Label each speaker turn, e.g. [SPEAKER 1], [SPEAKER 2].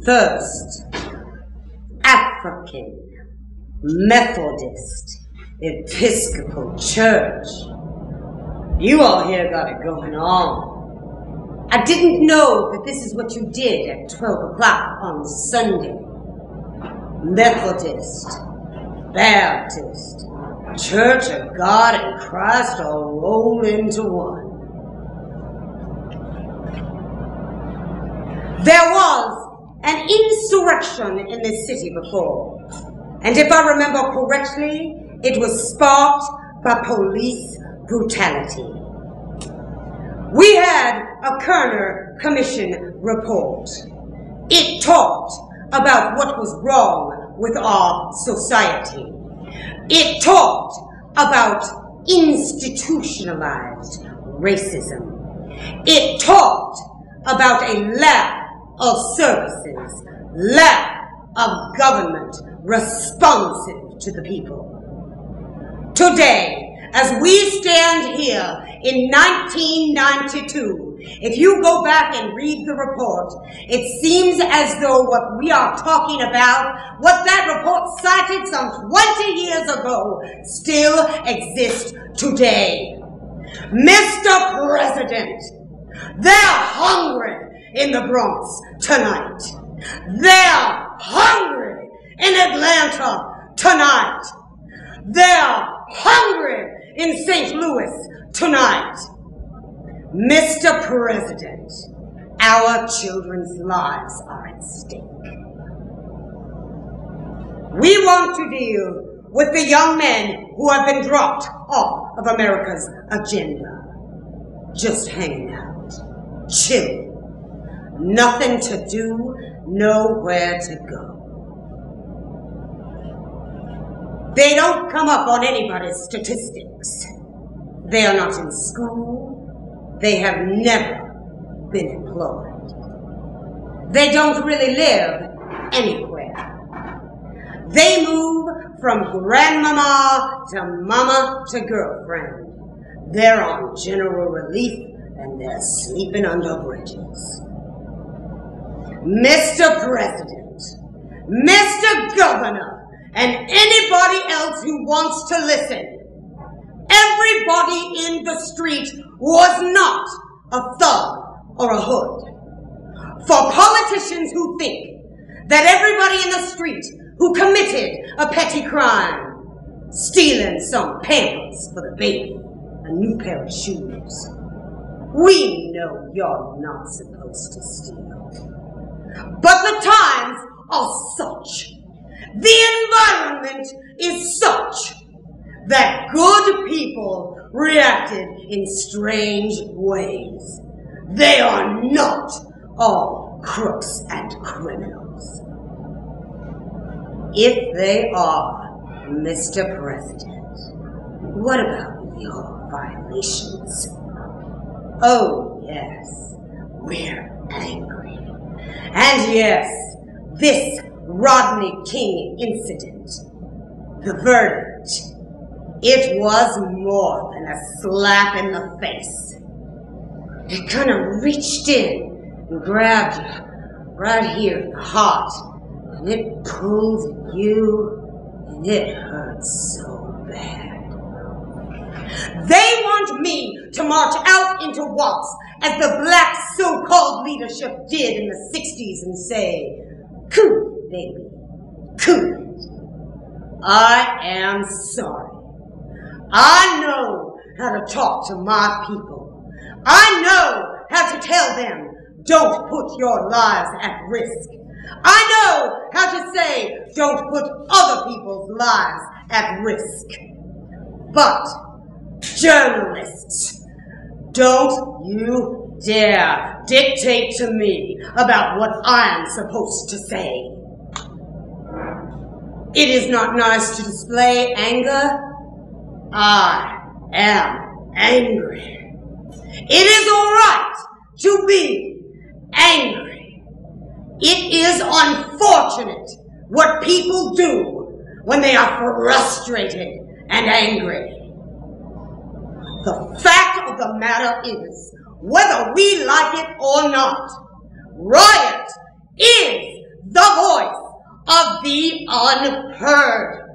[SPEAKER 1] First, African Methodist Episcopal Church. You all here got it going on. I didn't know that this is what you did at 12 o'clock on Sunday. Methodist, Baptist, Church of God and Christ all roll into one. There was an insurrection in this city before, and if I remember correctly, it was sparked by police brutality. We had a Kerner Commission report. It talked about what was wrong with our society. It talked about institutionalized racism. It talked about a lack of services, lack of government responsive to the people. Today, as we stand here in 1992, if you go back and read the report, it seems as though what we are talking about, what that report cited some 20 years ago, still exists today. Mr. President, they're hungry in the Bronx tonight. They're hungry in Atlanta tonight. They're hungry in St. Louis tonight. Mr. President, our children's lives are at stake. We want to deal with the young men who have been dropped off of America's agenda. Just hanging out, chilling. Nothing to do, nowhere to go. They don't come up on anybody's statistics. They are not in school. They have never been employed. They don't really live anywhere. They move from grandmama to mama to girlfriend. They're on general relief and they're sleeping under bridges. Mr. President, Mr. Governor, and anybody else who wants to listen, everybody in the street was not a thug or a hood. For politicians who think that everybody in the street who committed a petty crime, stealing some Pampers for the baby, a new pair of shoes, we know you're not supposed to steal. But the times are such, the environment is such, that good people reacted in strange ways. They are not all crooks and criminals. If they are, Mr. President, what about your violations? Oh, yes, we're angry. And yes, this Rodney King incident, the verdict, it was more than a slap in the face. It kind of reached in and grabbed you right here in the heart, and it pulled at you, and it hurts so bad. They want me to march out into Watts as the black so-called leadership did in the 60s and say, "Cool it, baby, cool it." I am sorry. I know how to talk to my people. I know how to tell them, don't put your lives at risk. I know how to say, don't put other people's lives at risk. But, journalists, don't you dare dictate to me about what I am supposed to say. It is not nice to display anger. I am angry. It is all right to be angry. It is unfortunate what people do when they are frustrated and angry. The fact of the matter is, whether we like it or not, riot is the voice of the unheard.